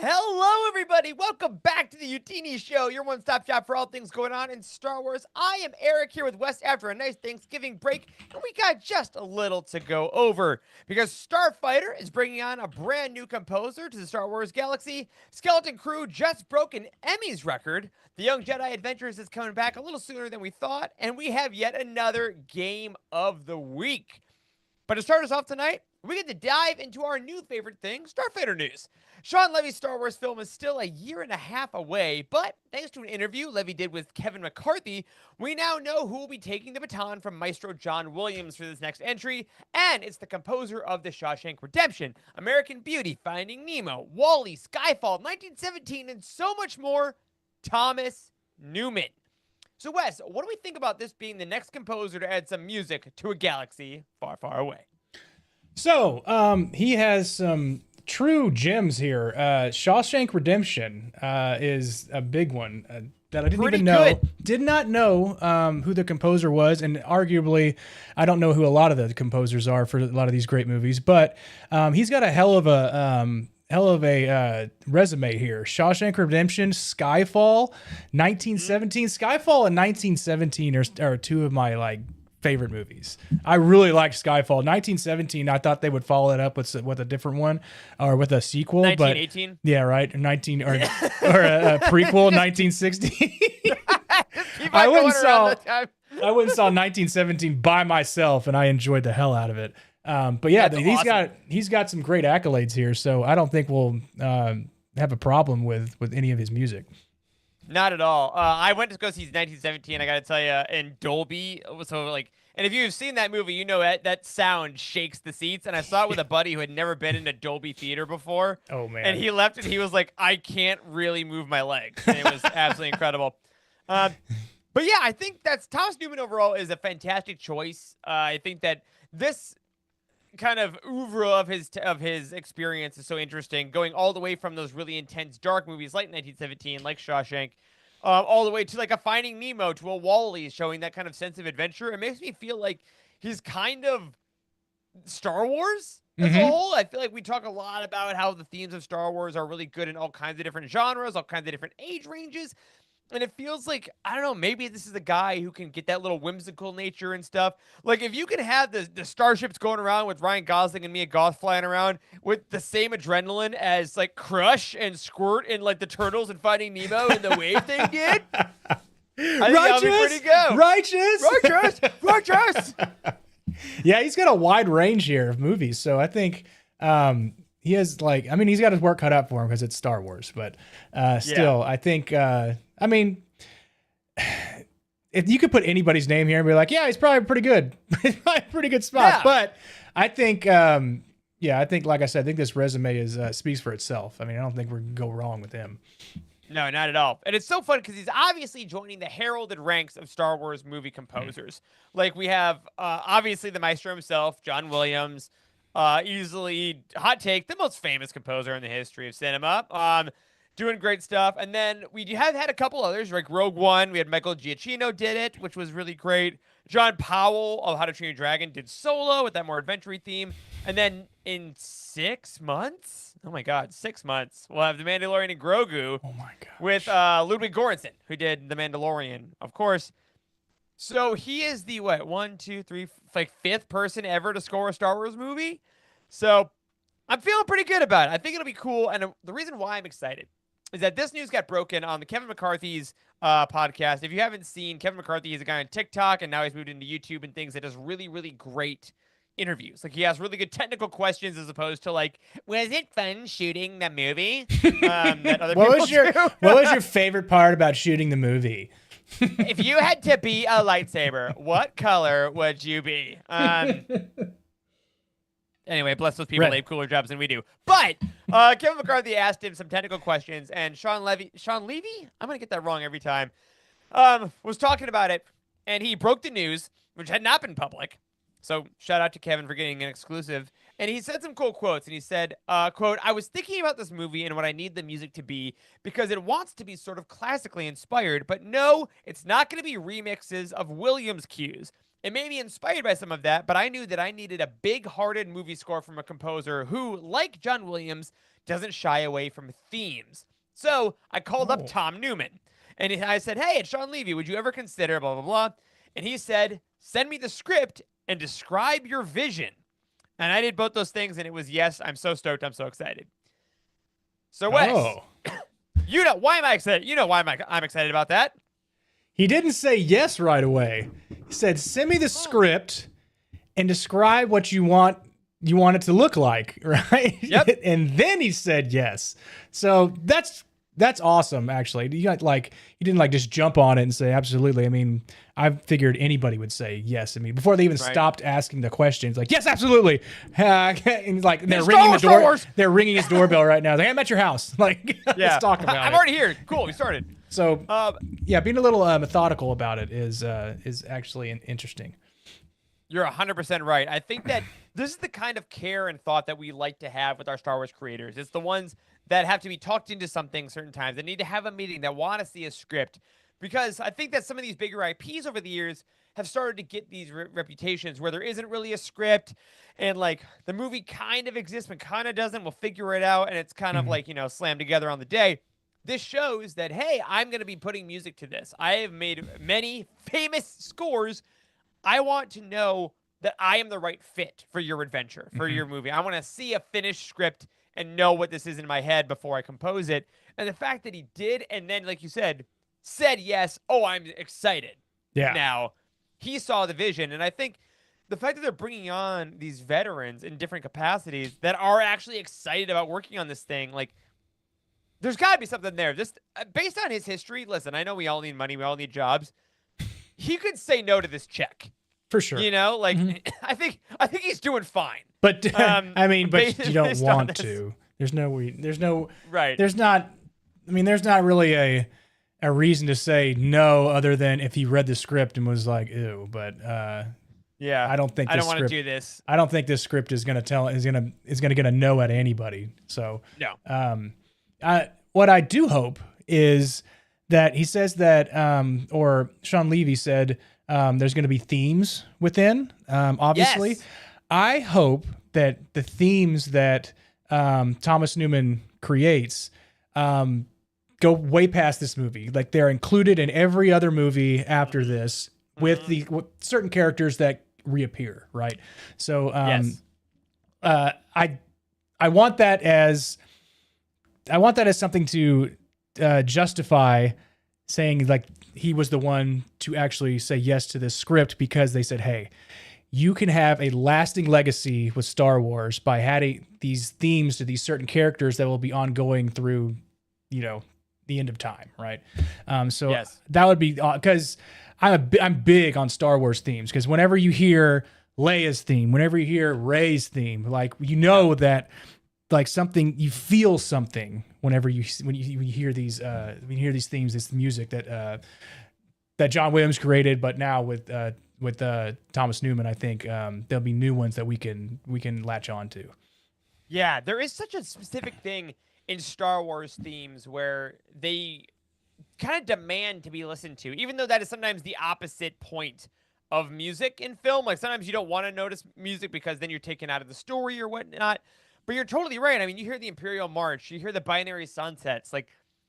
Hello, everybody. Welcome back to the Youtini Show, your one-stop shop for all things going on in Star Wars. I am Eric here with Wes after a nice Thanksgiving break, and we got just a little to go over because Starfighter is bringing on a brand new composer to the Star Wars galaxy. Skeleton Crew just broke an Emmys record. The Young Jedi Adventures is coming back a little sooner than we thought, and we have yet another game of the week. But to start us off tonight, we get to dive into our new favorite thing, Starfighter news. Sean Levy's Star Wars film is still a year and a half away, but thanks to an interview Levy did with Kevin McCarthy, we now know who will be taking the baton from Maestro John Williams for this next entry, and it's the composer of The Shawshank Redemption, American Beauty, Finding Nemo, WALL-E, Skyfall, 1917, and so much more, Thomas Newman. So, Wes, what do we think about this being the next composer to add some music to a galaxy far, far away? So, he has some true gems here. Shawshank Redemption is a big one that I didn't even know. Did not know who the composer was, and arguably, I don't know who a lot of the composers are for a lot of these great movies. But he's got a hell of a resume here. Shawshank Redemption, Skyfall, 1917. Skyfall and 1917 are two of my favorite movies. I really liked Skyfall. 1917, I thought they would follow it up with a different one or with a sequel. 1918? But yeah, right. 19 or a prequel, 1960. I went and saw 1917 by myself, and I enjoyed the hell out of it. But yeah, he's got some great accolades here, so I don't think we'll have a problem with any of his music. Not at all. I went to go see 1917. I got to tell you, in Dolby. And if you've seen that movie, you know that sound shakes the seats. And I saw it with a buddy who had never been in a Dolby theater before. Oh man! And he left, and he was like, "I can't really move my legs." And it was absolutely incredible. But yeah, I think that's Thomas Newman overall is a fantastic choice. I think that this kind of oeuvre of his experience is so interesting, going all the way from those really intense dark movies like 1917, like Shawshank, all the way to like a Finding Nemo, to a WALL-E, showing that kind of sense of adventure. It makes me feel like he's kind of Star Wars as a whole. I feel like we talk a lot about how the themes of Star Wars are really good in all kinds of different genres, all kinds of different age ranges. And it feels like, I don't know, maybe this is a guy who can get that little whimsical nature and stuff. Like, if you can have the starships going around with Ryan Gosling and Mia Goth flying around with the same adrenaline as, like, Crush and Squirt and, like, the turtles and Finding Nemo and the wave thing did, I think that'll be pretty good. Righteous! Yeah, he's got a wide range here of movies, so I think he has, he's got his work cut out for him because it's Star Wars, but still, I think... if you could put anybody's name here and be like, yeah, he's probably pretty good. He's probably a pretty good spot. Yeah. But I think, like I said, I think this resume speaks for itself. I mean, I don't think we're going to go wrong with him. No, not at all. And it's so fun because he's obviously joining the heralded ranks of Star Wars movie composers. Like, we have, obviously, the maestro himself, John Williams, easily, hot take, the most famous composer in the history of cinema. Doing great stuff. And then we have had a couple others, like Rogue One. We had Michael Giacchino did it, which was really great. John Powell of How to Train Your Dragon did Solo with that more adventure-y theme. And then in 6 months, oh my God, 6 months, we'll have The Mandalorian and Grogu with Ludwig Göransson, who did The Mandalorian, of course. So he is the, fifth person ever to score a Star Wars movie. So I'm feeling pretty good about it. I think it'll be cool. And the reason why I'm excited is that this news got broken on the Kevin McCarthy's podcast. If you haven't seen, Kevin McCarthy is a guy on TikTok, and now he's moved into YouTube and things that does really, really great interviews. Like, he has really good technical questions as opposed to, like, was it fun shooting the movie? That other what was your favorite part about shooting the movie? If you had to be a lightsaber, what color would you be? Anyway, bless those people. They have cooler jobs than we do. But Kevin McCarthy asked him some technical questions, and Sean Levy, I'm going to get that wrong every time, was talking about it, and he broke the news, which had not been public. So shout out to Kevin for getting an exclusive. And he said some cool quotes, and he said, quote, I was thinking about this movie and what I need the music to be because it wants to be sort of classically inspired, but no, it's not going to be remixes of Williams cues. it may be inspired by some of that, but I knew that I needed a big-hearted movie score from a composer who, like John Williams, doesn't shy away from themes. So I called up Oh. Tom Newman, and I said, "Hey, it's Sean Levy. Would you ever consider blah blah blah?" And he said, "Send me the script and describe your vision." And I did both those things, and it was yes. I'm so stoked. I'm so excited. So Wes, Oh. you know why am I excited? You know why I'm excited about that. He didn't say yes right away. He said, "Send me the script and describe what you want it to look like," right? Yep. And then he said yes. So that's awesome, actually. You didn't like just jump on it and say absolutely. I mean, I figured anybody would say yes. I mean, before they even stopped asking the questions, like yes, absolutely. And like they're ringing the door. They're ringing his doorbell right now. Like, I'm at your house. Like, let's talk about it. I'm already here. Cool. We started. So yeah, being a little methodical about it is actually interesting. You're 100% right. I think that this is the kind of care and thought that we like to have with our Star Wars creators. It's the ones that have to be talked into something certain times, that need to have a meeting, that want to see a script. Because I think that some of these bigger IPs over the years have started to get these reputations where there isn't really a script, and like the movie kind of exists but kind of doesn't. We'll figure it out, and it's kind of like, slammed together on the day. This shows that, hey, I'm going to be putting music to this. I have made many famous scores. I want to know that I am the right fit for your adventure, for your movie. I want to see a finished script and know what this is in my head before I compose it. And the fact that he did, and then, like you said yes, oh, I'm excited. Yeah. Now, he saw the vision. And I think the fact that they're bringing on these veterans in different capacities that are actually excited about working on this thing, like, there's got to be something there. Just based on his history, listen, I know we all need money. We all need jobs. He could say no to this check. For sure. I think he's doing fine. But I mean, but you don't want to. There's not really a reason to say no other than if he read the script and was like, ew, but yeah. I don't want to do this. I don't think this script is going to get a no out of anybody. So no. What I do hope is that he says that, or Sean Levy said, there's going to be themes within, obviously. Yes. I hope that the themes that Thomas Newman creates go way past this movie. Like they're included in every other movie after this with certain characters that reappear, right? So I want that as something to justify saying like he was the one to actually say yes to this script, because they said, hey, you can have a lasting legacy with Star Wars by adding these themes to these certain characters that will be ongoing through, the end of time, right? So that would be, because I'm big on Star Wars themes, because whenever you hear Leia's theme, whenever you hear Rey's theme, like that, like something, you feel something whenever you hear these themes, this music that John Williams created, but now with Thomas Newman, I think there'll be new ones that we can latch on to. Yeah, there is such a specific thing in Star Wars themes where they kind of demand to be listened to, even though that is sometimes the opposite point of music in film. Like sometimes you don't want to notice music because then you're taken out of the story or whatnot. But you're totally right. I mean, you hear the Imperial March, you hear the Binary Sunsets, like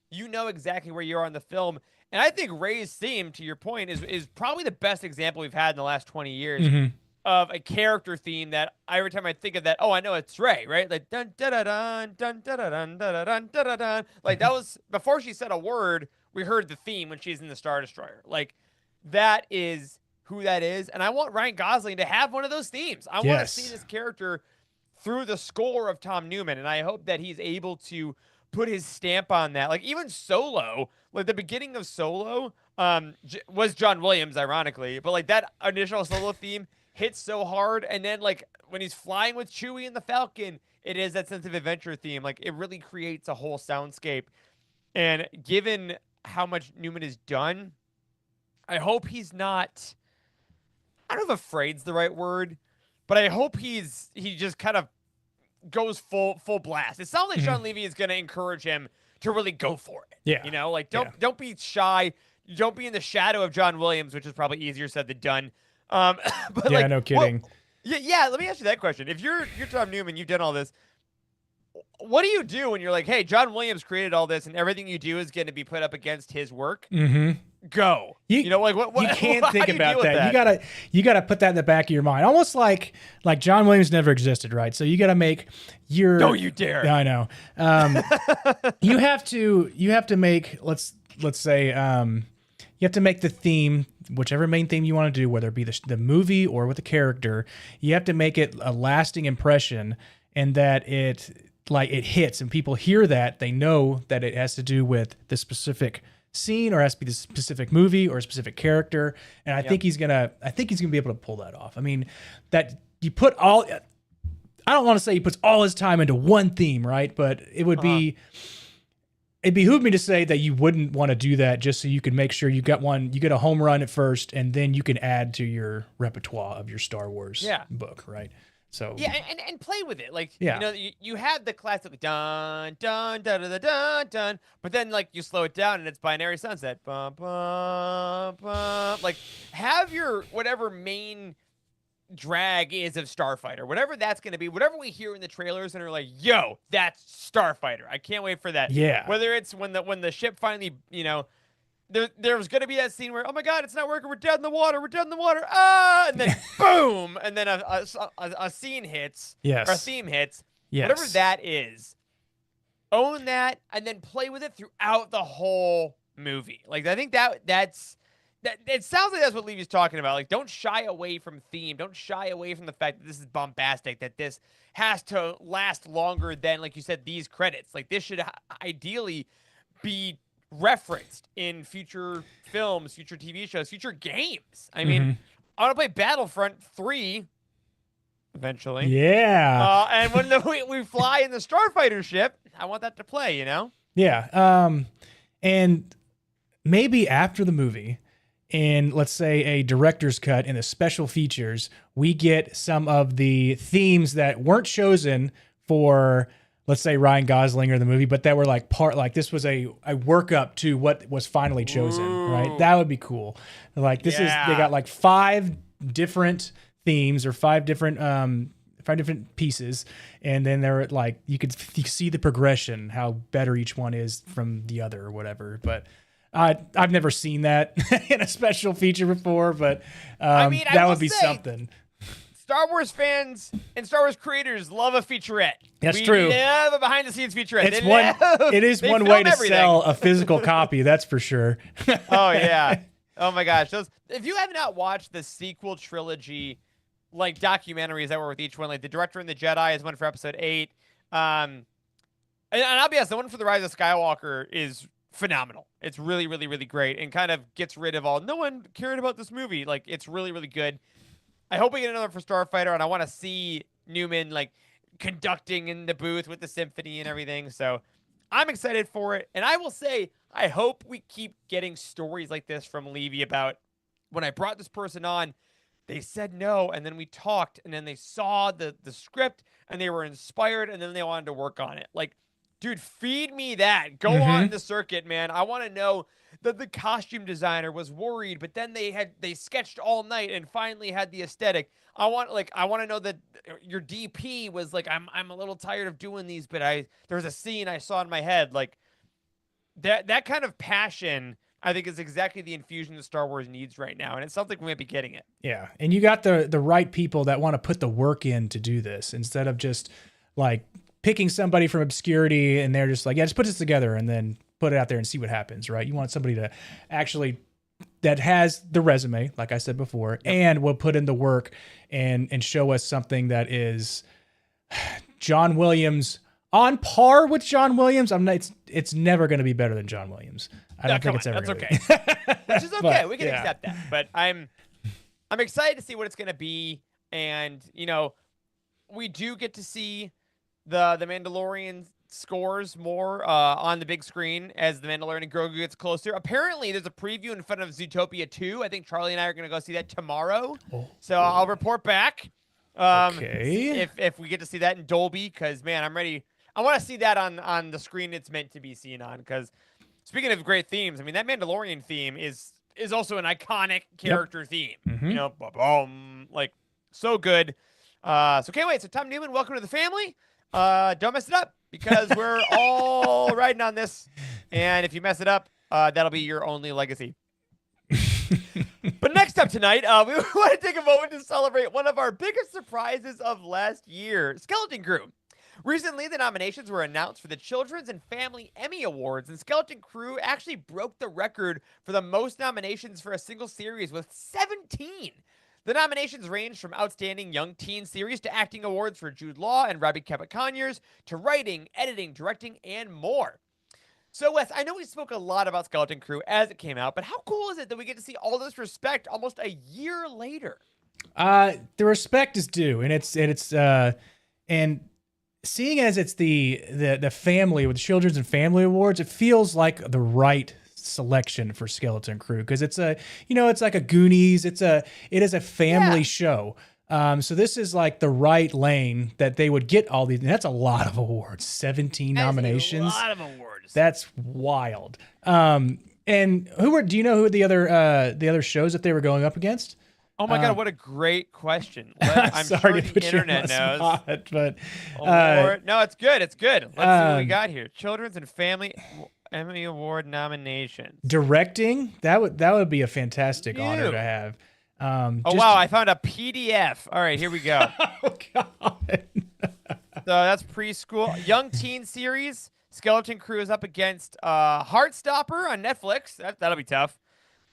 you know exactly where you are in the film. And I think Rey's theme, to your point, is probably the best example we've had in the last 20 years of a character theme that every time I think of that, oh, I know it's Rey, right? Like dun da da dun dun da da dun da da dun da da dun. Like that was before she said a word, we heard the theme when she's in the Star Destroyer. Like that is who that is. And I want Ryan Gosling to have one of those themes. I want to see this character through the score of Tom Newman, and I hope that he's able to put his stamp on that. Like even Solo, like the beginning of Solo was John Williams, ironically, but like that initial Solo theme hits so hard, and then like when he's flying with Chewie and the Falcon, it is that sense of adventure theme. Like it really creates a whole soundscape. And given how much Newman has done, I hope he's not, I don't know if afraid's the right word, but I hope he just kind of goes full blast. It sounds like Sean Levy is going to encourage him to really go for it. Yeah. Like don't be shy. Don't be in the shadow of John Williams, which is probably easier said than done. But Yeah, like, no kidding. yeah. Let me ask you that question. If you're Tom Newman, you've done all this. What do you do when you're like, hey, John Williams created all this, and everything you do is going to be put up against his work? Mm-hmm. Go. You know, like what? You can't how think do you deal about with that. that? You gotta put that in the back of your mind. Almost like John Williams never existed, right? So you gotta make your. Don't you dare. I know. You have to make let's say you have to make the theme, whichever main theme you want to do, whether it be the movie or with the character. You have to make it a lasting impression, and that it hits, and people hear that, they know that it has to do with the specific scene, or has to be the specific movie or a specific character. And I think he's gonna be able to pull that off. I mean, that you put all. I don't want to say he puts all his time into one theme, right? But it would be. It behooved me to say that you wouldn't want to do that, just so you can make sure you get a home run at first, and then you can add to your repertoire of your Star Wars book, right? So yeah, and play with it. Like, yeah. you know, you had the classic dun dun dun dun dun dun, but then like you slow it down and it's Binary Sunset. Bum, bum, bum. Like, have your whatever main drag is of Starfighter, whatever that's going to be, whatever we hear in the trailers and are like, yo, that's Starfighter. I can't wait for that. Yeah. Whether it's when the ship finally, you know, there's going to be that scene where, oh my God, it's not working. We're dead in the water. We're dead in the water. Ah, and then boom, and then a scene hits. Yes. Or a theme hits. Yes. Whatever that is, own that and then play with it throughout the whole movie. Like, I think that's. It sounds like that's what Levy's talking about. Like, don't shy away from theme. Don't shy away from the fact that this is bombastic, that this has to last longer than, like you said, these credits. Like, this should ideally be referenced in future films, future TV shows, future games. I mean, I want to play Battlefront 3 eventually. Yeah. And when we fly in the Starfighter ship, I want that to play, you know? Yeah. And maybe after the movie, in, let's say, a director's cut in the special features, we get some of the themes that weren't chosen for, let's say, Ryan Gosling or the movie, but that were like this was a workup to what was finally chosen, right? That would be cool. Like, they got like 5 different themes, or 5 different pieces, and then they're like, you see the progression, how better each one is from the other or whatever. But I've never seen that in a special feature before, but that would be something. Star Wars fans and Star Wars creators love a featurette. That's true. Yeah, a behind-the-scenes featurette. It is one way to sell a physical copy, that's for sure. Oh, yeah. Oh, my gosh. If you have not watched the sequel trilogy, like, documentaries that were with each one, like The Director and the Jedi is one for episode 8. And I'll be honest, the one for The Rise of Skywalker is phenomenal. It's really, really, really great, and kind of gets rid of all, no one cared about this movie. Like, it's really, really good. I hope we get another for Starfighter, and I want to see Newman, like, conducting in the booth with the symphony and everything. So I'm excited for it. And I will say, I hope we keep getting stories like this from Levy about, when I brought this person on, they said no, and then we talked, and then they saw the script, and they were inspired, and then they wanted to work on it. Like, dude, feed me that. Go on the circuit, man. I want to know that the costume designer was worried, but then they sketched all night and finally had the aesthetic. I want to know that your DP was like, I'm a little tired of doing these, but there's a scene I saw in my head. Like, that kind of passion, I think, is exactly the infusion that Star Wars needs right now, and it's something we might be getting it. Yeah, and you got the right people that want to put the work in to do this, instead of just like picking somebody from obscurity and they're just like, yeah, just put this together and then put it out there and see what happens, right? You want somebody to actually, that has the resume, like I said before, and will put in the work and show us something that is John Williams, on par with John Williams. It's never going to be better than John Williams. I don't think it's ever. That's okay. Which is okay. We can accept that. But I'm excited to see what it's going to be, and you know, we do get to see the Mandalorian scores more on the big screen as the Mandalorian and Grogu gets closer. Apparently, there's a preview in front of Zootopia 2. I think Charlie and I are going to go see that tomorrow. So I'll report back. Okay. If we get to see that in Dolby, because man, I'm ready. I want to see that on the screen it's meant to be seen on. Because speaking of great themes, I mean, that Mandalorian theme is is also an iconic character theme. Mm-hmm. You know, boom, like so good. So can't wait. So Tom Newman, welcome to the family. Don't mess it up because we're all riding on this. And if you mess it up, that'll be your only legacy. But next up tonight, we want to take a moment to celebrate one of our biggest surprises of last year, Skeleton Crew. Recently, the nominations were announced for the Children's and Family Emmy Awards, and Skeleton Crew actually broke the record for the most nominations for a single series with 17. The nominations ranged from Outstanding Young Teen Series to acting awards for Jude Law and Robbie Kepper-Conyers to writing, editing, directing, and more. So, Wes, I know we spoke a lot about Skeleton Crew as it came out, but how cool is it that we get to see all this respect almost a year later? The respect is due, and seeing as it's the family with the Children's and Family Awards, it feels like the right selection for Skeleton Crew because it's like a Goonies. It is a family show. So this is like the right lane that they would get all these. And that's a lot of awards, 17 nominations. A lot of awards. That's wild. And do you know who the other shows that they were going up against? Oh my God, what a great question. I'm sorry sure to put the you on internet the knows. spot, but No, it's good. It's good. Let's see what we got here. Children's and Family Emmy Award nominations. Directing, that would be a fantastic honor to have. Wow, I found a PDF. All right, here we go. Oh God. So that's preschool. Young Teen Series. Skeleton Crew is up against Heartstopper on Netflix. That'll be tough.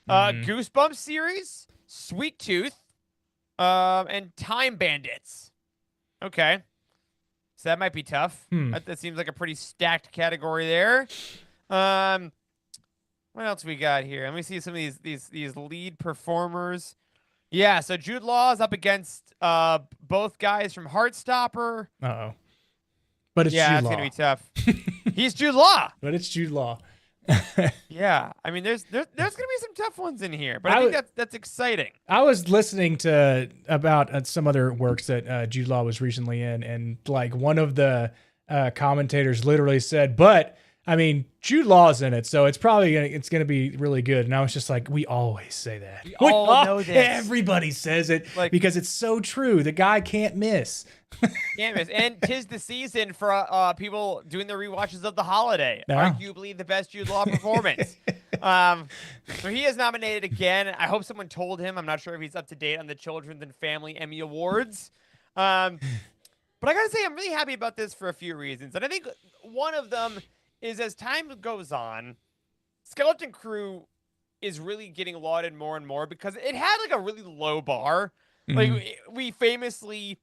Goosebumps series. Sweet Tooth, and Time Bandits. Okay, so that might be tough. That seems like a pretty stacked category there. What else we got here? Let me see some of these lead performers. Yeah, so Jude Law is up against both guys from Heartstopper. Uh-oh. But it's Jude it's Law. gonna be tough. He's Jude Law. But it's Jude Law. Yeah, I mean, there's gonna be some tough ones in here, but I think that's exciting. I was listening to about some other works that Jude Law was recently in, and like one of the commentators literally said, "But I mean, Jude Law's in it, so it's gonna be really good." And I was just like, "We always say that. We all know this. Everybody says it because it's so true. The guy can't miss." And 'tis the season for people doing the rewatches of The Holiday. Yeah. Arguably the best Jude Law performance. So he is nominated again. I hope someone told him. I'm not sure if he's up to date on the Children's and Family Emmy Awards. But I gotta say, I'm really happy about this for a few reasons. And I think one of them is as time goes on, Skeleton Crew is really getting lauded more and more because it had like a really low bar. Like we famously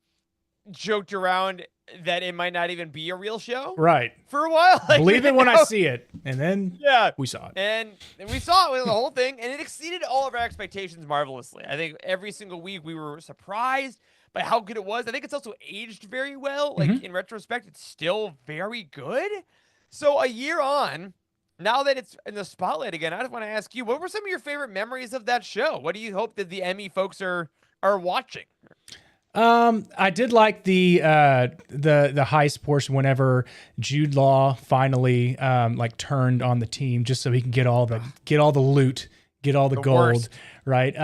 joked around that it might not even be a real show, right? For a while, Believe it when I see it, and then we saw it, and we saw it with the whole thing, and it exceeded all of our expectations marvelously. I think every single week we were surprised by how good it was. I think it's also aged very well. Like in retrospect, it's still very good. So a year on, now that it's in the spotlight again, I just want to ask you, what were some of your favorite memories of that show? What do you hope that the Emmy folks are watching? I did like the heist portion whenever Jude Law finally like turned on the team just so he can get all the loot, get all the gold, worst. right?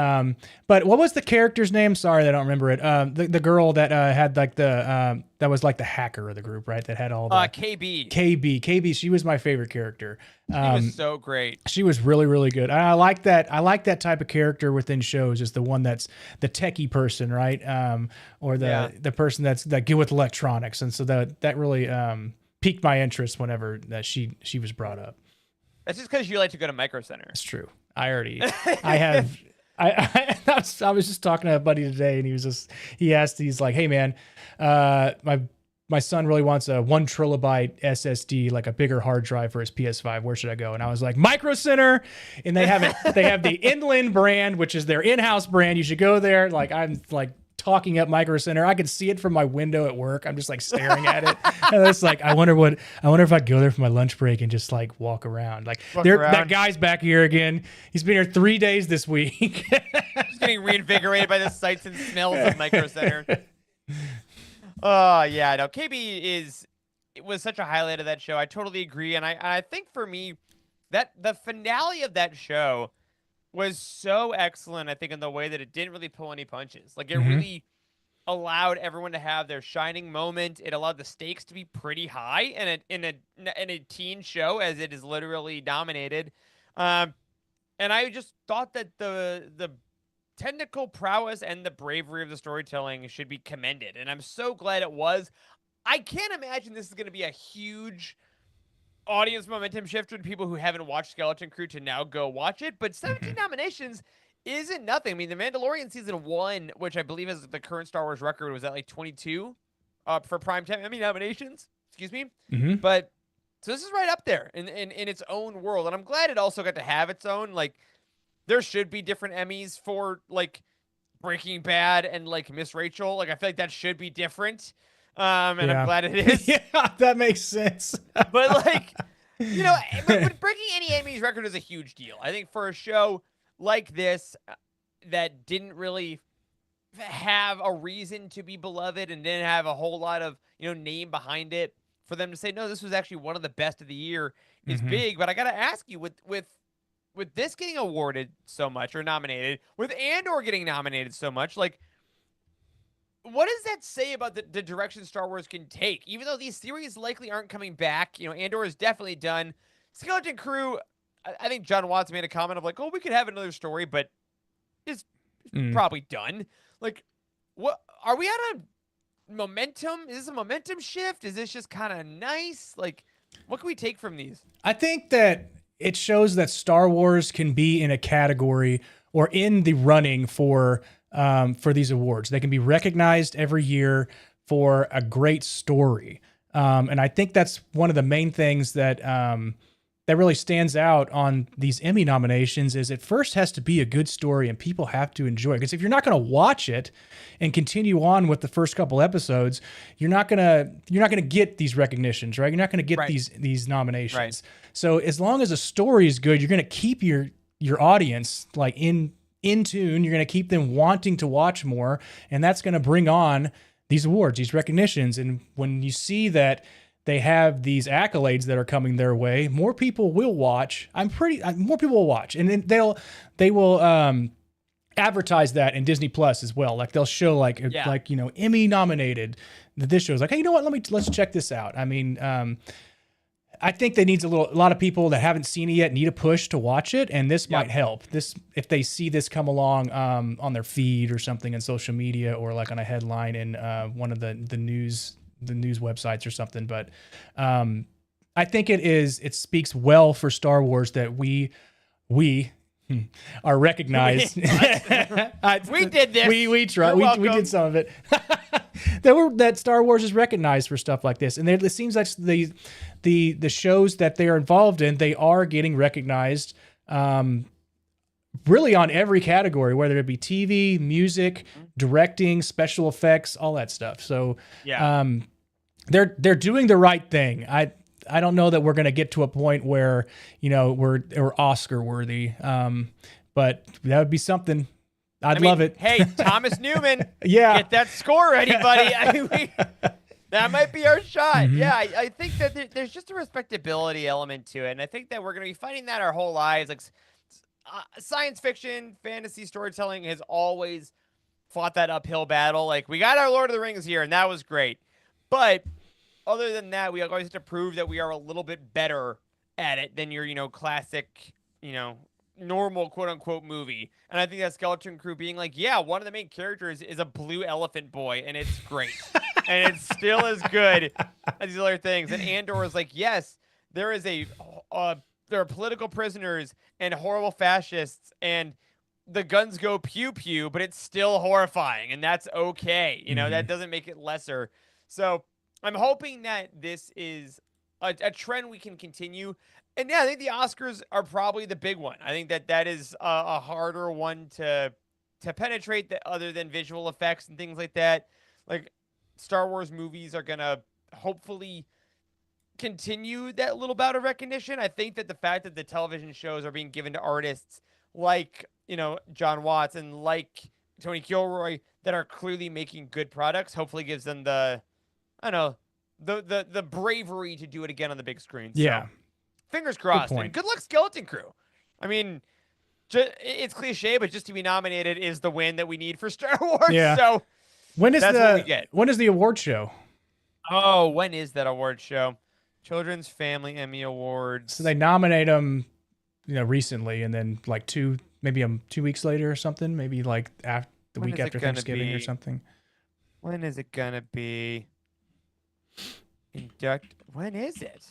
But what was the character's name? Sorry, I don't remember it. The girl that had like that was like the hacker of the group, right? That had all the KB. She was my favorite character. She was so great. She was really, really good. I like that. I like that type of character within shows, is the one that's the techie person, right? Or the person that's good with electronics, and so that really piqued my interest whenever that she was brought up. That's just because you like to go to Micro Center. It's true. I have. I was just talking to a buddy today, and he's like, "Hey man, my son really wants a 1 terabyte SSD, like a bigger hard drive for his PS5. Where should I go?" And I was like, Micro Center, and they have the Inland brand, which is their in-house brand. You should go there. Like I'm like talking up Micro Center. I could see it from my window at work. I'm just like staring at it. And it's like, I wonder if I'd go there for my lunch break and just like walk around. Like that guy's back here again. He's been here 3 days this week. Just getting reinvigorated by the sights and smells of Micro Center. Oh yeah, no, it was such a highlight of that show. I totally agree. And I think for me that the finale of that show was so excellent, I think, in the way that it didn't really pull any punches. Like, it Mm-hmm. really allowed everyone to have their shining moment. It allowed the stakes to be pretty high in a teen show, as it is literally nominated. Um, and I just thought that the technical prowess and the bravery of the storytelling should be commended, and I'm so glad it was. I can't imagine this is going to be a huge audience momentum shifter to people who haven't watched Skeleton Crew to now go watch it. But 17 Mm-hmm. nominations isn't nothing. I mean, The Mandalorian season one, which I believe is the current Star Wars record, was at like 22 for primetime Emmy nominations. Excuse me. Mm-hmm. But so this is right up there in its own world, and I'm glad it also got to have its own. Like, there should be different Emmys for like Breaking Bad and like Miss Rachel. Like, I feel like that should be different. And I'm Yeah. glad it is. Yeah, that makes sense. But like, you know, but breaking any Emmys record is a huge deal. I think for a show like this that didn't really have a reason to be beloved and didn't have a whole lot of, name behind it, for them to say no, this was actually one of the best of the year is Mm-hmm. big. But I gotta ask you, with this getting awarded so much or nominated, with Andor getting nominated so much, like, what does that say about the direction Star Wars can take? Even though these series likely aren't coming back, Andor is definitely done. Skeleton Crew, I think John Watts made a comment of like, oh, we could have another story, but it's Mm. probably done. Like, what are we at a momentum? Is this a momentum shift? Is this just kind of nice? Like, what can we take from these? I think that it shows that Star Wars can be in a category or in the running for these awards. They can be recognized every year for a great story, and I think that's one of the main things that that really stands out on these Emmy nominations. Is it first has to be a good story and people have to enjoy it. Because if you're not going to watch it and continue on with the first couple episodes, you're not gonna get these recognitions, right? You're not gonna get Right. these nominations. Right. So as long as a story is good, you're gonna keep your audience like in tune. You're gonna keep them wanting to watch more, and that's gonna bring on these awards, these recognitions. And when you see that they have these accolades that are coming their way, more people will watch. More people will watch, and then they will advertise that in Disney Plus as well. Like they'll show like Yeah. Emmy nominated. This show is like, hey, you know what? Let's check this out. I mean, I think they needs a lot of people that haven't seen it yet need a push to watch it, and this might help. This, if they see this come along on their feed or something in social media, or like on a headline in one of the news websites or something. But I think it speaks well for Star Wars that we are recognized. We did this. We tried. You're We welcome. did some of it. that Star Wars is recognized for stuff like this, and it seems like the shows that they are involved in, they are getting recognized. Really on every category, whether it be TV, music, directing, special effects, all that stuff. So Yeah. they're doing the right thing. I don't know that we're going to get to a point where we're Oscar worthy, but that would be something. I'd love it. Hey, Thomas Newman, Yeah. get that score ready, buddy. I mean, that might be our shot. Mhm. Yeah, I think that there's just a respectability element to it, and I think that we're going to be fighting that our whole lives. Like, science fiction, fantasy storytelling has always fought that uphill battle. Like, we got our Lord of the Rings here, and that was great. But other than that, we always have to prove that we are a little bit better at it than your, classic, normal quote unquote movie. And I think that Skeleton Crew being like, yeah, one of the main characters is a blue elephant boy, and it's great. And it's still as good as these other things. And Andor is like, yes, there is there are political prisoners and horrible fascists, and the guns go pew pew, but it's still horrifying, and that's okay. That doesn't make it lesser. So I'm hoping that this is a trend we can continue. And yeah, I think the Oscars are probably the big one. I think that is a harder one to penetrate, that other than visual effects and things like that. Like, Star Wars movies are gonna hopefully continue that little bout of recognition. I think that the fact that the television shows are being given to artists like, John Watts and like Tony Gilroy, that are clearly making good products, hopefully gives them the, I don't know, the bravery to do it again on the big screen. So, Yeah. fingers crossed. point. And good luck, Skeleton Crew. I mean, it's cliche, but just to be nominated is the win that we need for Star Wars. Yeah. So When is that's what we get. when is the award show? Oh, when is that award show? Children's Family Emmy So Awards. they nominate them, recently, and then like 2 weeks later or something. Maybe like the When week is it after gonna Thanksgiving or be? something. When is it gonna be? Induct. When is it?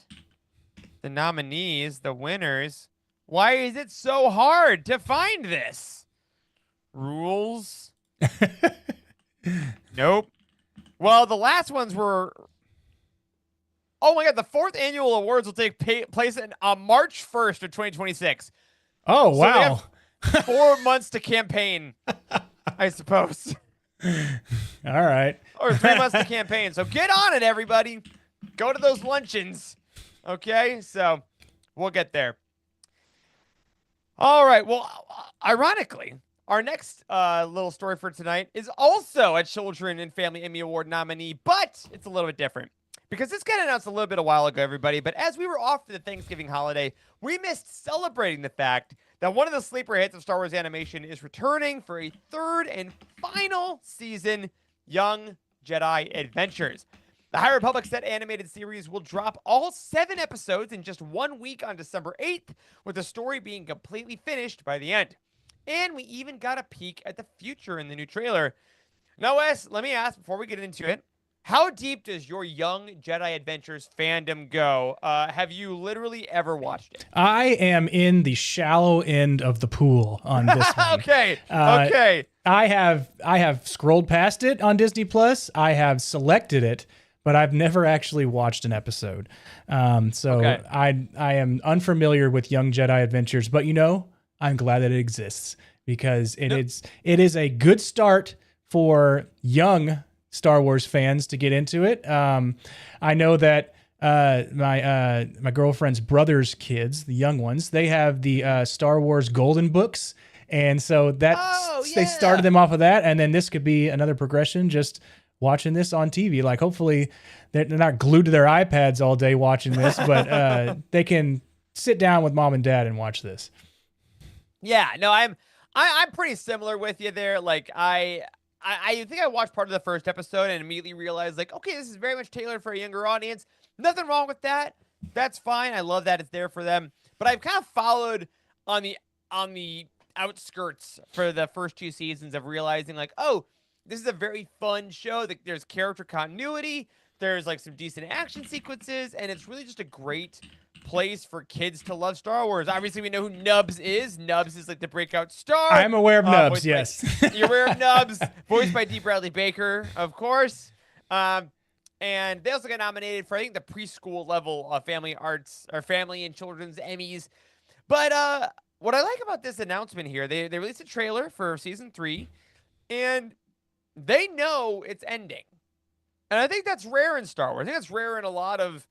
The nominees, the winners. Why is it so hard to find this? Rules? Nope. Well, the last ones were. Oh my God! The fourth annual awards will take place on March 1st of 2026. Oh, So they wow. have 4 months to campaign, I suppose, All right. or 3 months to campaign. So get on it, everybody. Go to those luncheons. Okay, so we'll get there. All right. Well, ironically, our next little story for tonight is also a Children and Family Emmy Award nominee, but it's a little bit different because this got announced a little bit a while ago, everybody. But as we were off for the Thanksgiving holiday, we missed celebrating the fact that one of the sleeper hits of Star Wars animation is returning for a third and final season, Young Jedi Adventures. The High Republic set animated series will drop all 7 episodes in just 1 week on December 8th, with the story being completely finished by the end. And we even got a peek at the future in the new trailer. Now, Wes, let me ask before we get into it, how deep does your Young Jedi Adventures fandom go? Have you literally ever watched it? I am in the shallow end of the pool on this one. Okay. I have scrolled past it on Disney Plus. I have selected it, but I've never actually watched an episode. Okay. I am unfamiliar with Young Jedi Adventures, but I'm glad that it exists because it is a good start for young Star Wars fans to get into it. I know that my girlfriend's brother's kids, the young ones, they have the Star Wars Golden books, and so they started them off of that, and then this could be another progression. Just watching this on TV, like hopefully they're not glued to their iPads all day watching this, but they can sit down with mom and dad and watch this. Yeah, no, I'm pretty similar with you there. Like I think I watched part of the first episode and immediately realized, like, okay, this is very much tailored for a younger audience. Nothing wrong with that. That's fine. I love that it's there for them. But I've kind of followed on the outskirts for the first 2 seasons of realizing, like, oh, this is a very fun show. There's character continuity. There's like some decent action sequences, and it's really just a great place for kids to love Star Wars. Obviously, we know who Nubs is. Nubs is like the breakout star. I'm aware of Nubs, yes. You're aware of Nubs, voiced by D. Bradley Baker, of course. And they also got nominated for, I think, the preschool level of family arts or family and children's Emmys. But what I like about this announcement here, they released a trailer for season 3, and they know it's ending. And I think that's rare in Star Wars. I think that's rare in a lot of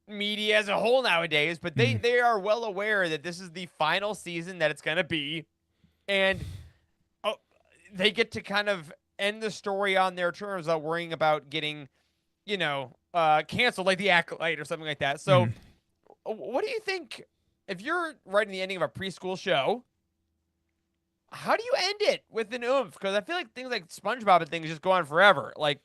media as a whole nowadays, but they are well aware that this is the final season that it's going to be. And they get to kind of end the story on their terms without worrying about getting, canceled like The Acolyte or something like that. So what do you think, if you're writing the ending of a preschool show, how do you end it with an oomph? Because I feel like things like SpongeBob and things just go on forever. Like,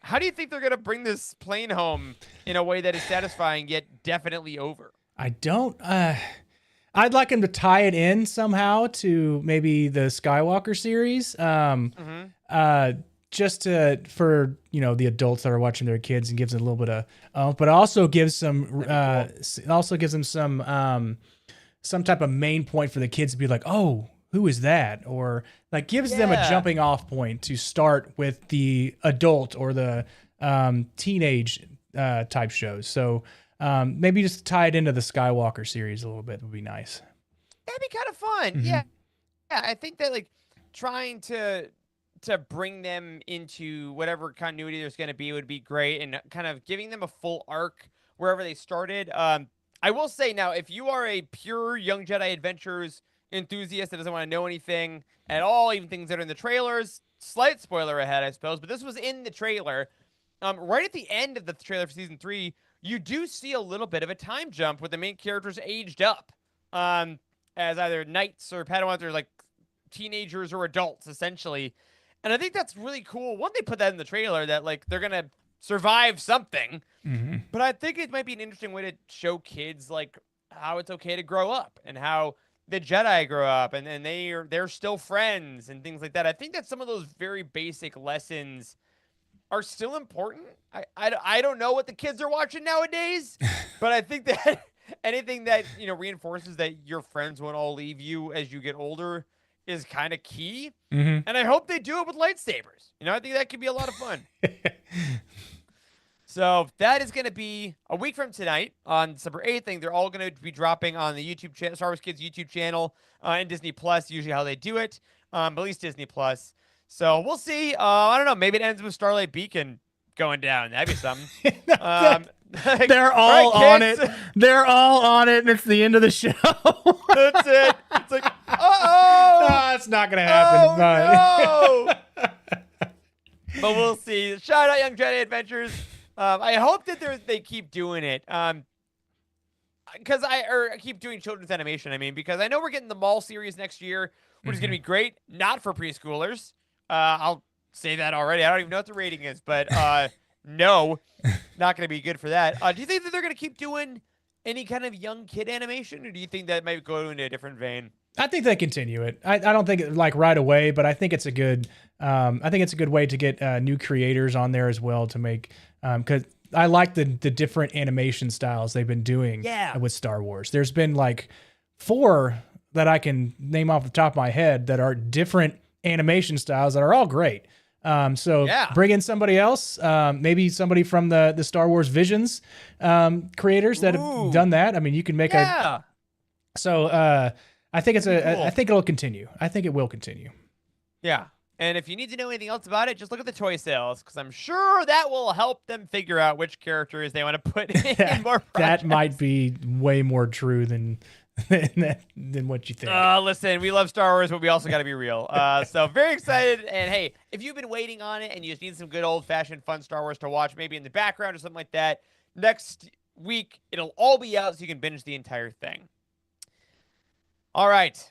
how do you think they're going to bring this plane home in a way that is satisfying yet definitely over? I don't. I'd like him to tie it in somehow to maybe the Skywalker series. Just for the adults that are watching their kids, and gives it a little bit of, but also gives some. It also gives them some type of main point for the kids to be like, oh, who is that? Or like gives them a jumping off point to start with the adult or the teenage type shows. So maybe just tie it into the Skywalker series a little bit would be nice. That'd be kind of fun. Yeah. I think that like trying to bring them into whatever continuity there's going to be would be great, and kind of giving them a full arc wherever they started. I will say now, if you are a pure Young Jedi Adventures enthusiast that doesn't want to know anything at all, even things that are in the trailers, slight spoiler ahead, I suppose, but this was in the trailer. Right at the end of the trailer for season 3, you do see a little bit of a time jump with the main characters aged up. as either knights or Padawans or like teenagers or adults essentially. And I think that's really cool. One, they put that in the trailer that like they're gonna survive something, but I think it might be an interesting way to show kids like how it's okay to grow up and how the Jedi grow up and they're still friends and things like that. I think that some of those very basic lessons are still important. I don't know what the kids are watching nowadays, but I think that anything that reinforces that your friends won't all leave you as you get older is kind of key. And I hope they do it with lightsabers. I think that could be a lot of fun. So that is going to be a week from tonight on December 8th. I think they're all going to be dropping on the YouTube channel, Star Wars Kids YouTube channel, and Disney Plus, usually how they do it, but at least Disney Plus. So we'll see. I don't know. Maybe it ends with Starlight Beacon going down. That'd be something. They're all on it. They're all on it, and it's the end of the show. That's it. It's like, uh-oh. It's not going to happen. Oh, no. But we'll see. Shout out Young Jedi Adventures. I hope that they keep doing it. Because I keep doing children's animation. I mean, because I know we're getting the Mall series next year, which is going to be great. Not for preschoolers. I'll say that already. I don't even know what the rating is, but no, not going to be good for that. Do you think that they're going to keep doing any kind of young kid animation, or do you think that might go into a different vein? I think they continue it. I don't think like right away, but I think it's a good. I think it's a good way to get new creators on there as well to make. Because I like the different animation styles they've been doing with Star Wars. There's been like 4 that I can name off the top of my head that are different animation styles that are all great. So bring in somebody else, maybe somebody from the Star Wars Visions creators that have done that. I mean, you can make a. So I think it's cool. I think it'll continue. I think it will continue. Yeah. And if you need to know anything else about it, just look at the toy sales, because I'm sure that will help them figure out which characters they want to put in more projects. That might be way more true than what you think. Listen, we love Star Wars, but we also got to be real. So very excited. And hey, if you've been waiting on it and you just need some good old-fashioned fun Star Wars to watch, maybe in the background or something like that, next week it'll all be out so you can binge the entire thing. All right.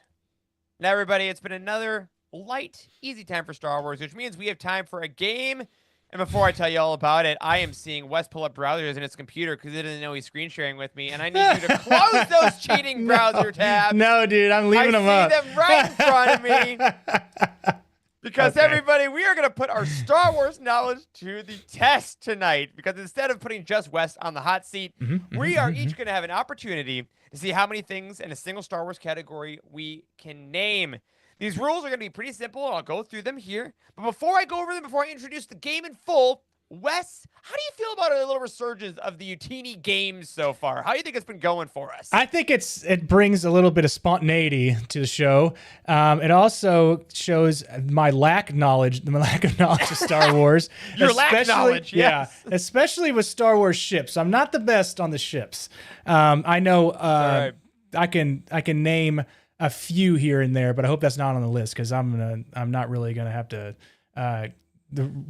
Now, everybody, it's been another light, easy time for Star Wars, which means we have time for a game. And before I tell you all about it, I am seeing Wes pull up browsers in his computer because he doesn't know he's screen sharing with me, and I need you to close those cheating browser tabs. No, dude, I'm leaving them up. I see them right in front of me. Because everybody, we are going to put our Star Wars knowledge to the test tonight. Because instead of putting just Wes on the hot seat, we are each going to have an opportunity to see how many things in a single Star Wars category we can name. These rules are going to be pretty simple, and I'll go through them here. But before I go over them, before I introduce the game in full, Wes, how do you feel about a little resurgence of the Youtini games so far? How do you think it's been going for us? I think it brings a little bit of spontaneity to the show. It also shows my lack of knowledge of Star Wars. Your lack of knowledge, yes. Yeah, especially with Star Wars ships. I'm not the best on the ships. I know right. I can name a few here and there, but I hope that's not on the list because I'm not really gonna have to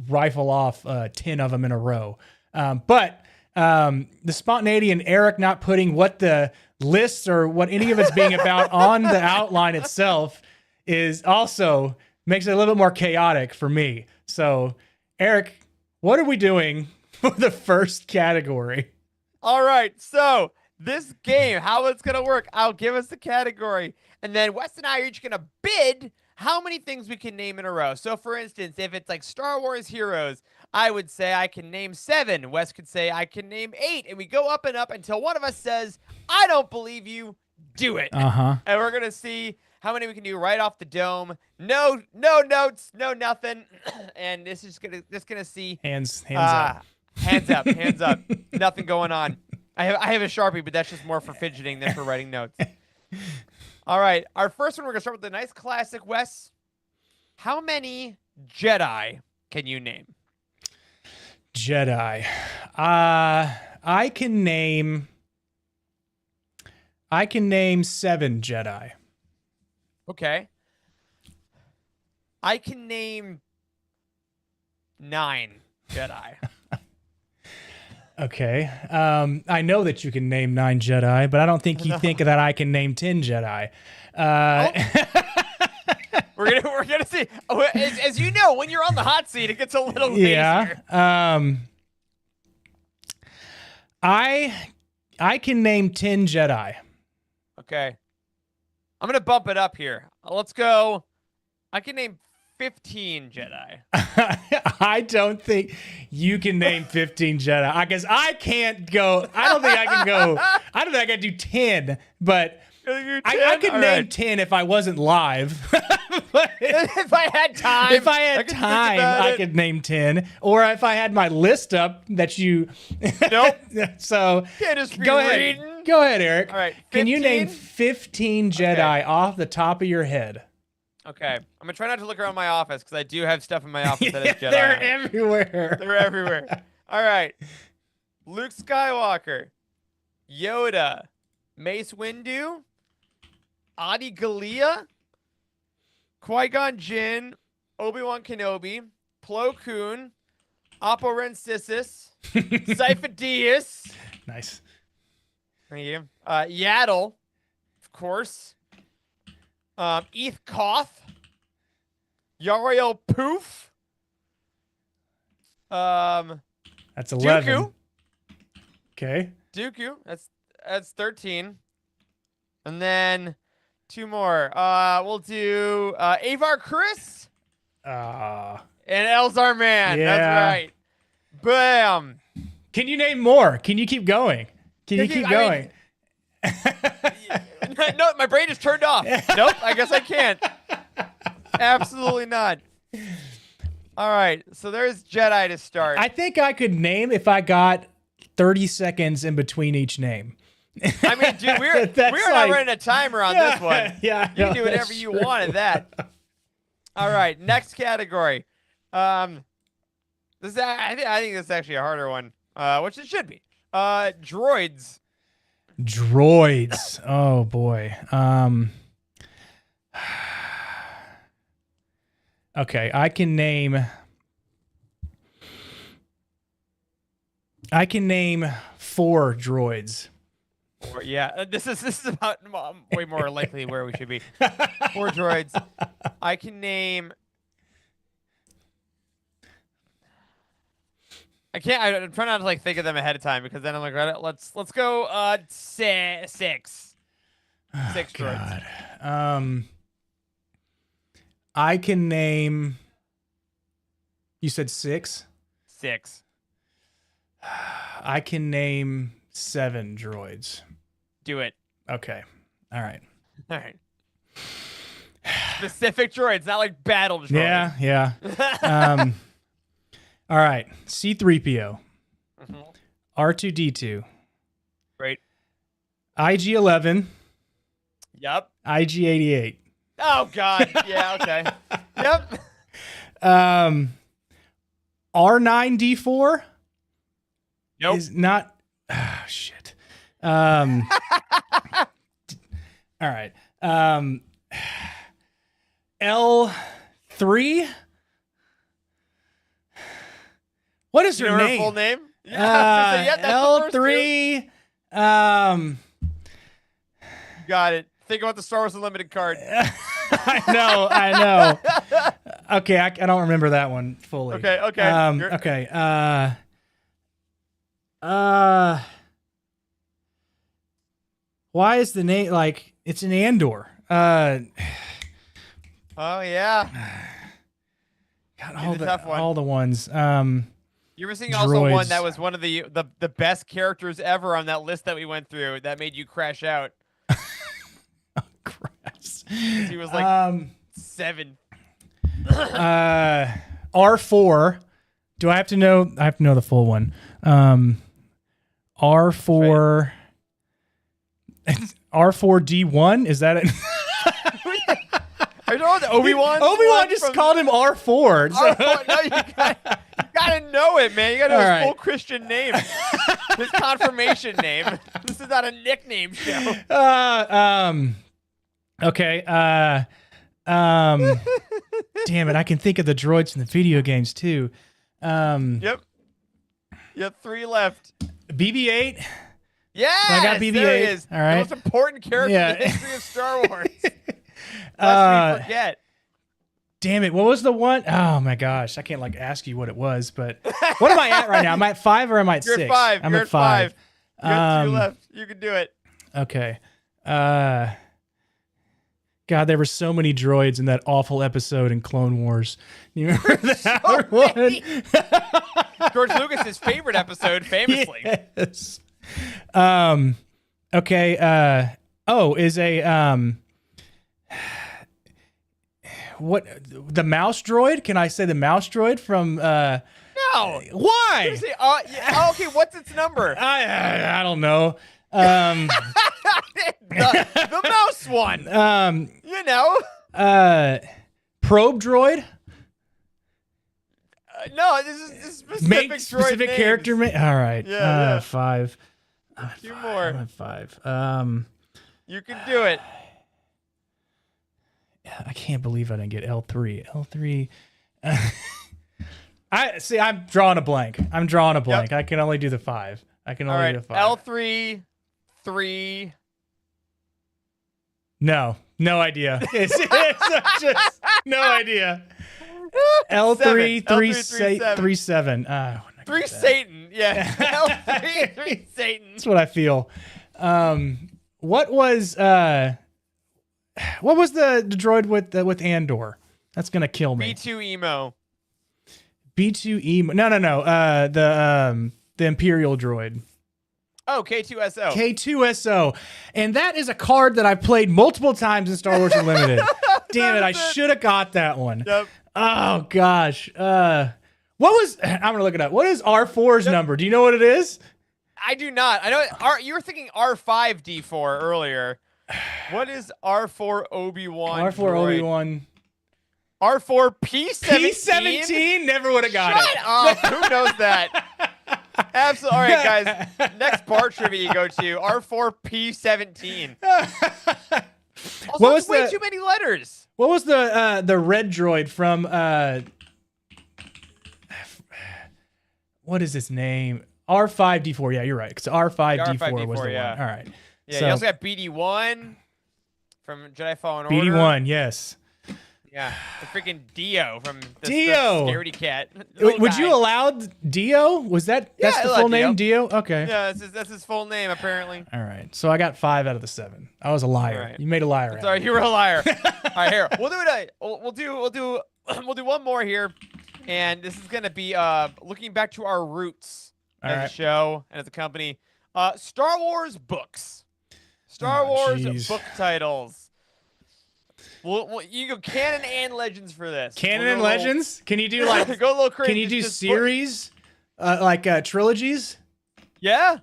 rifle off 10 of them in a row. But the spontaneity and Eric not putting what the lists or what any of it's being about on the outline itself is also makes it a little bit more chaotic for me. So, Eric, what are we doing for the first category? All right, so this game, how it's going to work, I'll give us the category, and then Wes and I are each going to bid how many things we can name in a row. So, for instance, if it's like Star Wars heroes, I would say I can name 7. Wes could say I can name 8. And we go up and up until one of us says, I don't believe you, do it. Uh-huh. And we're going to see how many we can do right off the dome. No notes, no nothing. And this is gonna see. Hands up. Hands up, hands up. Nothing going on. I have a Sharpie, but that's just more for fidgeting than for writing notes. All right, our first one, we're going to start with the nice classic, Wes. How many Jedi can you name? Jedi. I can name 7 Jedi. Okay. I can name 9 Jedi. Okay. I know that you can name 9 Jedi, but I don't think you think that I can name 10 Jedi. We're gonna see. Oh, as you know, when you're on the hot seat, it gets a little yeah. easier. I can name 10 Jedi. Okay. I'm gonna bump it up here. Let's go. I can name 15 Jedi. I don't think you can name 15 Jedi because I can't go. I don't think I can go. I don't think I can do 10, but I could name 10 if I wasn't live. But if I had time. If I had time, I could name 10. Or if I had my list up that you. Nope. So can't just be go reading. ahead. Go ahead, Eric. All right. 15? Can you name 15 Jedi off the top of your head? Okay. I'm going to try not to look around my office because I do have stuff in my office that is Jedi. They're everywhere. They're everywhere. All right. Luke Skywalker, Yoda, Mace Windu, Adi Gallia, Qui-Gon Jinn, Obi-Wan Kenobi, Plo Koon, Oppo Rensisis, Sifo Dyas. Nice. Thank you. Yaddle, of course. Eth Koth, Yariel Poof. That's 11. Dooku. Okay. Dooku. That's 13. And then 2 more. We'll do Avar Chris and Elzar Man. Yeah. That's right. Bam. Can you name more? Can you keep going? Can you keep going? No, my brain is turned off. Nope, I guess I can't. Absolutely not. All right, so there's Jedi to start. I think I could name if I got 30 seconds in between each name. I mean, dude, we're not running a timer on this one. Yeah, you can do whatever you want at that. All right, next category. I think this is actually a harder one, which it should be. Droids. Droids. Oh boy. Okay, I can name 4 droids. Yeah, this is about way more likely where we should be. 4 droids. I can name. I'm trying not to like think of them ahead of time because then I'm like, right, let's go 6. 6 droids. God. I can name. You said 6? 6. I can name 7 droids. Do it. Okay. All right. All right. Specific droids, not like battle droids. Yeah. All right. C-3PO. Mm-hmm. R2-D2. Great. IG-11. Yep. IG-88. Oh God. Yeah. Okay. Yep. R9D4. Nope. Is not. Oh, shit. All right. L3. What is her name? Her full name? Yeah, L3. Got it. Think about the Star Wars Unlimited card. I know. Okay, I don't remember that one fully. Okay. Okay. Why is the name like it's an Andor? Oh yeah. God, all the ones. You were seeing also one that was one of the best characters ever on that list that we went through that made you crash out. Crash. He was like 7. R4. Do I have to know? I have to know the full one. R4. R4D1. Is that it? Are you talking about Obi-Wan? Obi-Wan just called him R4. R4. No, you gotta know it, man. You gotta know his right. full Christian name. His confirmation name. This is not a nickname show. Okay. Damn it, I can think of the droids in the video games too. Yep. You have 3 left. BB-8. Yeah, I got BB-8. There he is. All right. The most important character in the history of Star Wars. Lest we forget. Damn it. What was the one? Oh, my gosh. I can't, ask you what it was, but what am I at right now? Am I at 5 or am I at 6? You're at 5. I'm at 5. You got 2 left. You can do it. Okay. God, there were so many droids in that awful episode in Clone Wars. You remember that one? George Lucas's favorite episode, famously. Yes. Okay. Is a what the mouse droid? Can I say the mouse droid from? No. Why? Say, okay. What's its number? I don't know. The mouse one. You know. Probe droid. No, this is specific Make droid specific names. character. All right. Yeah. 5. 2 more. I'm at 5. You can do it. I can't believe I didn't get L3. L3. I'm drawing a blank. Yep. I can only do the 5. I can All only right. do the 5. L3, 3. No idea. It's just no idea. L3, 3, 7. 3 Satan. Yeah. L3, 3 Satan. That's what I feel. What was the droid with Andor? That's gonna kill me. B2 emo. B2 emo. No. The Imperial droid. Oh, K2SO. K2SO. And that is a card that I played multiple times in Star Wars Unlimited. Damn it, I should have got that one. Yep. Oh gosh. I'm gonna look it up. What is R4's number? Do you know what it is? I do not. I know you were thinking R5D4 earlier. What is R4 Obi-Wan? R4 droid? Obi-Wan. R4 P17? P17? Never would have got it. Shut up. Who knows that? Absolutely. All right, guys. Next bar trivia you go to, R4 P17. Also, it's way too many letters. What was the red droid from what is his name? R5D4. Yeah, you're right. Because R5D4 was the one. All right. Yeah, you also got BD1 from Jedi Fallen Order. BD1, yes. Yeah, the freaking Dio from the Dio. Scaredy Cat. Would you allow Dio? Was that's the full name, Dio? Okay. Yeah, that's his full name apparently. All right. So I got 5 out of the 7. I was a liar. Right. You made a liar. Sorry, you were a liar. All right, here. We'll do it. We'll do one more here, and this is gonna be looking back to our roots as a show and as a company. Star Wars books. Star Wars book titles. Well, you can go canon and legends for this. Canon and legends? Can you do like go a little crazy? Can you do series, trilogies? Yeah.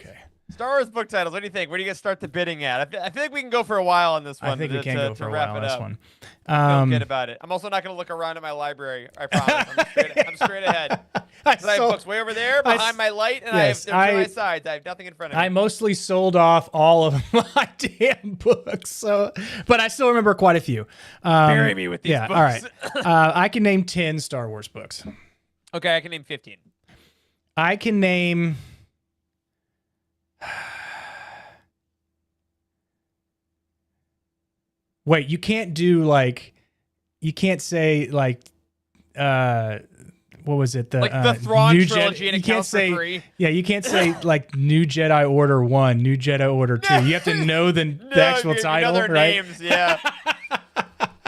Okay. Star Wars book titles. What do you think? Where do you guys start the bidding at? I feel like we can go for a while on this one. I think we can go for a while on this one. Feel good about it. I'm also not going to look around at my library. I promise. I'm straight ahead. I have books way over there behind my light, and I have to my sides. I have nothing in front of me. I mostly sold off all of my damn books, but I still remember quite a few. Bury me with these books. All right. I can name 10 Star Wars books. Okay, I can name 15. I can name. Wait, you can't do you can't say what was it? The Thrawn trilogy and it counts for 3. Yeah, you can't say New Jedi Order 1, New Jedi Order 2. You have to know the actual title, know their right? Names, yeah.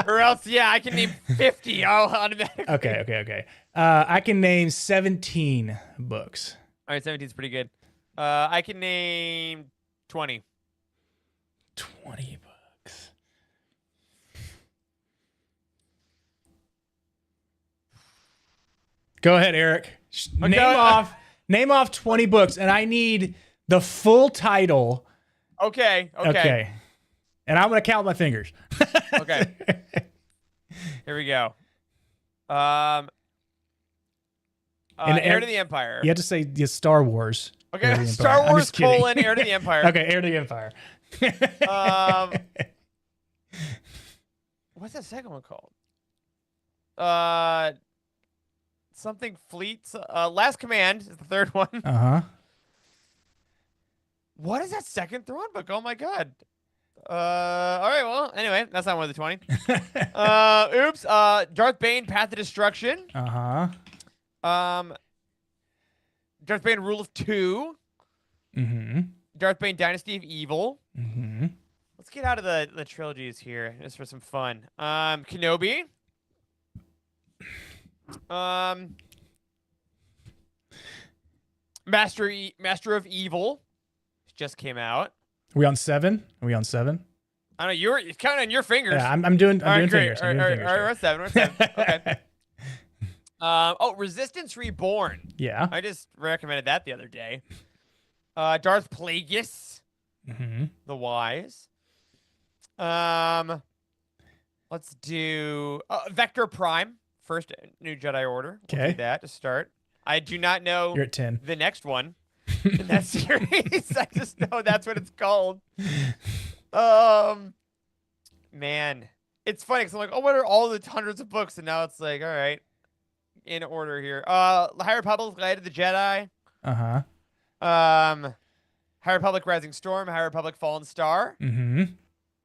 Or else, I can name 50 automatically. Okay. I can name 17 books. All right, 17 is pretty good. I can name 20. 20 books. Go ahead, Eric. Okay. Name off 20 books, and I need the full title. Okay. And I'm gonna count my fingers. Okay. Here we go. Heir to the Empire. You have to say Star Wars. Okay, Star Wars : Heir to the Empire. Okay, Heir to the Empire. What's that second one called? something fleet. Last Command is the third one. What is that second Thrawn book? Oh my god. All right. Well, anyway, that's not one of the 20. Oops. Darth Bane, Path of Destruction. Darth Bane, Rule of Two. Darth Bane, Dynasty of Evil. Let's get out of the trilogies here just for some fun. Kenobi. Master of Evil just came out. Are we on 7? Are we on 7? I don't know. You're counting on your fingers. Yeah, I'm doing great. fingers. All right, we're at 7. We're at 7. Okay. Resistance Reborn. Yeah. I just recommended that the other day. Darth Plagueis. The Wise. Let's do Vector Prime. First New Jedi Order. We'll do that to start. I do not know You're at 10. The next one in that series. I just know that's what it's called. Man. It's funny because I'm like, oh, what are all the hundreds of books? And now it's like, all right, in order here. High Republic, Light of the Jedi. High Republic, Rising Storm. High Republic, Fallen Star.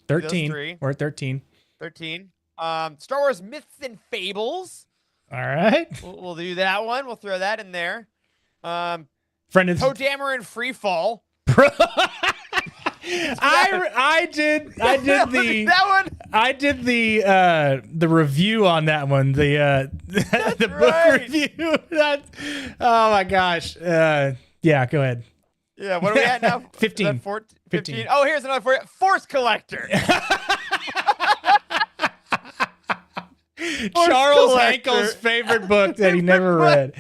13. We're at 13. 13. Star Wars Myths and Fables. All right. We'll do that one. We'll throw that in there. Friend of Toe Dammer and Free Fall. I did the that one. I did the review on that one. The book review. Oh my gosh. Yeah, go ahead. Yeah, what are we at now? 15. 15. Oh, here's another for you. Force Collector. Charles Hankel's favorite book that he never read.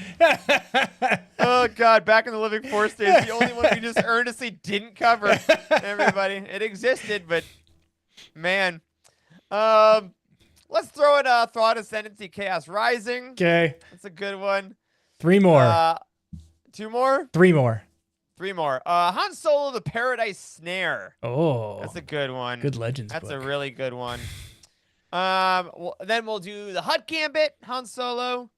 Oh God, back in the Living Force days, the only one we just earnestly didn't cover. Everybody, it existed, but man, let's throw in Thrawn Ascendancy, Chaos Rising. Okay, that's a good one. 3 more. 2 more. 3 more. 3 more. Han Solo, The Paradise Snare. Oh, that's a good one. Good Legends. That's book. a really good one. Then we'll do the Hutt Gambit, Han Solo.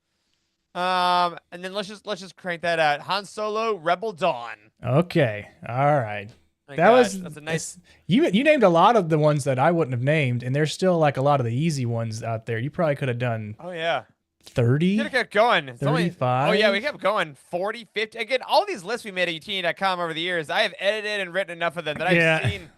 And then let's just crank that out. Han Solo, Rebel Dawn. Okay. All right. That's a nice. You named a lot of the ones that I wouldn't have named, and there's still like a lot of the easy ones out there. You probably could have done. Oh yeah. 30. Could have kept going. It's 35. Oh yeah, we kept going. 40, 50. Again, all these lists we made at Youtini.com over the years, I have edited and written enough of them that I've seen.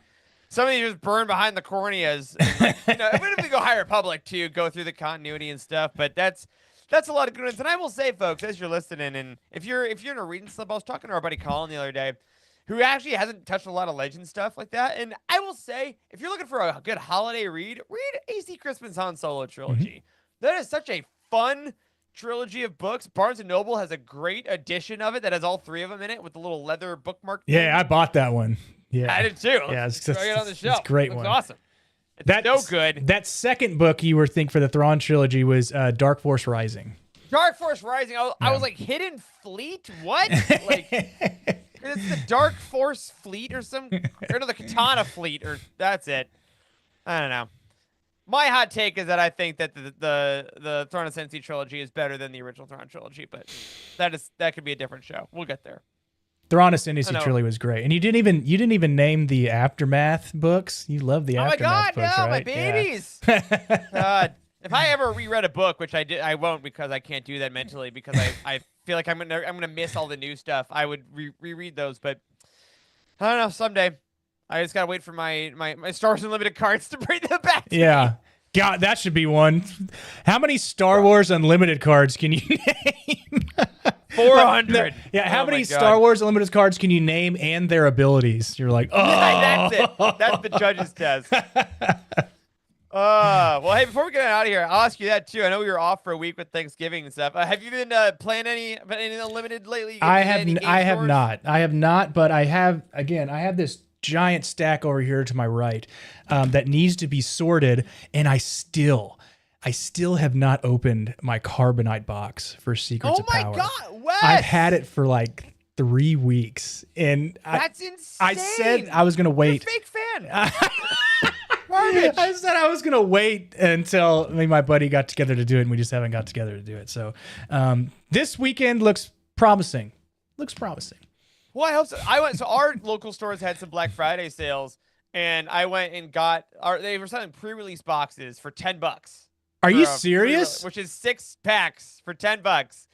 Some of these just burn behind the corneas. And, even if we go High Republic to go through the continuity and stuff, but that's a lot of good ones. And I will say, folks, as you're listening, and if you're in a reading slip, I was talking to our buddy Colin the other day, who actually hasn't touched a lot of Legend stuff like that. And I will say, if you're looking for a good holiday read A.C. Crispin's Han Solo trilogy. That is such a fun trilogy of books. Barnes & Noble has a great edition of it that has all 3 of them in it with the little leather bookmark thing. Yeah, I bought that one. Yeah, I did too. Yeah, it's it on the shelf. It's a great it one. Awesome. It's so good. That second book you were thinking for the Thrawn trilogy was Dark Force Rising. Dark Force Rising. I was like, Hidden Fleet? What? Like, it's the Dark Force Fleet or the Katana Fleet, or that's it. I don't know. My hot take is that I think that the Thrawn Ascendancy trilogy is better than the original Thrawn trilogy, but that could be a different show. We'll get there. Thrawn Ascendancy trilogy was great, and you didn't even name the Aftermath books. You love the Aftermath books, no, right? my babies. Yeah. If I ever reread a book, which I won't because I can't do that mentally because I feel like I'm gonna miss all the new stuff. I would reread those, but I don't know. Someday, I just gotta wait for my Star Wars Unlimited cards to bring them back. To me. God, that should be one. How many Star Wars Unlimited cards can you name? 400. Yeah, how many Star Wars Unlimited cards can you name and their abilities? You're like, oh. That's it. That's the judge's test. Well, hey, before we get out of here, I'll ask you that too. I know we were off for a week with Thanksgiving and stuff. Have you been playing any Unlimited lately? I have not, but I have this giant stack over here to my right that needs to be sorted, and I still have not opened my Carbonite box for Secrets of Power. Oh my God, Wes! I've had it for like 3 weeks, and that's insane. I said I was gonna wait. You're a fake fan. Garbage. I said I was gonna wait until me and my buddy got together to do it, and we just haven't got together to do it. So this weekend looks promising. Well, I hope so. So our local stores had some Black Friday sales, and I went and got they were selling pre-release boxes for $10. Are you serious? Which is 6 packs for $10.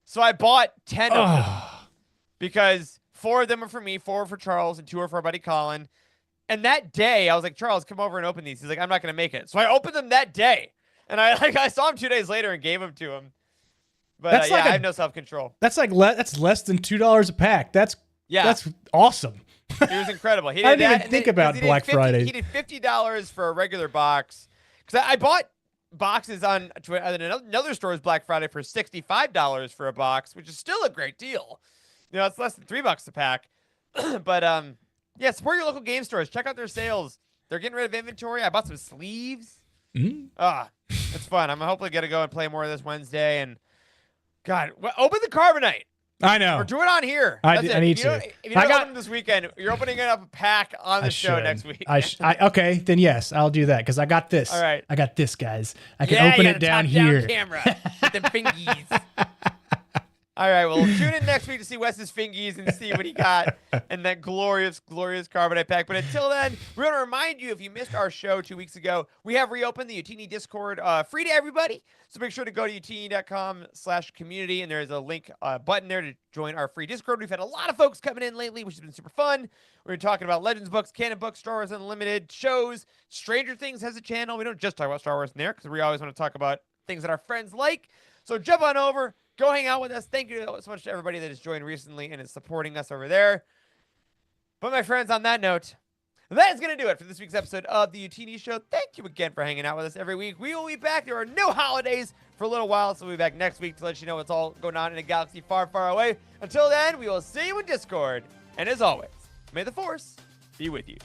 So I bought 10 of them because 4 of them are for me, 4 are for Charles, and 2 are for our buddy Colin. And that day, I was like, Charles, come over and open these. He's like, I'm not going to make it. So I opened them that day. And I saw him 2 days later and gave them to him. But I have no self-control. That's like that's less than $2 a pack. That's awesome. It was incredible. He did I didn't even think about Black Friday. He did $50 for a regular box. Because I bought boxes on another store's Black Friday for $65 for a box, which is still a great deal. It's less than $3 a pack. But yeah, support your local game stores. Check out their sales. They're getting rid of inventory. I bought some sleeves. It's fun. I'm hopefully gonna go and play more of this Wednesday. And God, open the Carbonite. I know. Or do it on here. I need to. If you don't open them this weekend, you're opening up a pack on the show next week. Okay, then yes, I'll do that because I got this. All right. I got this, guys. I can open it down here. Camera with the fingies. All right, well, tune in next week to see Wes's fingies and see what he got in that glorious, glorious Carbonite pack. But until then, we're going to remind you, if you missed our show 2 weeks ago, we have reopened the Youtini Discord free to everybody. So make sure to go to youtini.com/community, and there's a link button there to join our free Discord. We've had a lot of folks coming in lately, which has been super fun. We're talking about Legends books, canon books, Star Wars Unlimited, shows. Stranger Things has a channel. We don't just talk about Star Wars in there because we always want to talk about things that our friends like. So jump on over. Go hang out with us. Thank you so much to everybody that has joined recently and is supporting us over there. But my friends, on that note, that is going to do it for this week's episode of the Youtini Show. Thank you again for hanging out with us every week. We will be back. There are no holidays for a little while, so we'll be back next week to let you know what's all going on in a galaxy far, far away. Until then, we will see you in Discord. And as always, may the Force be with you.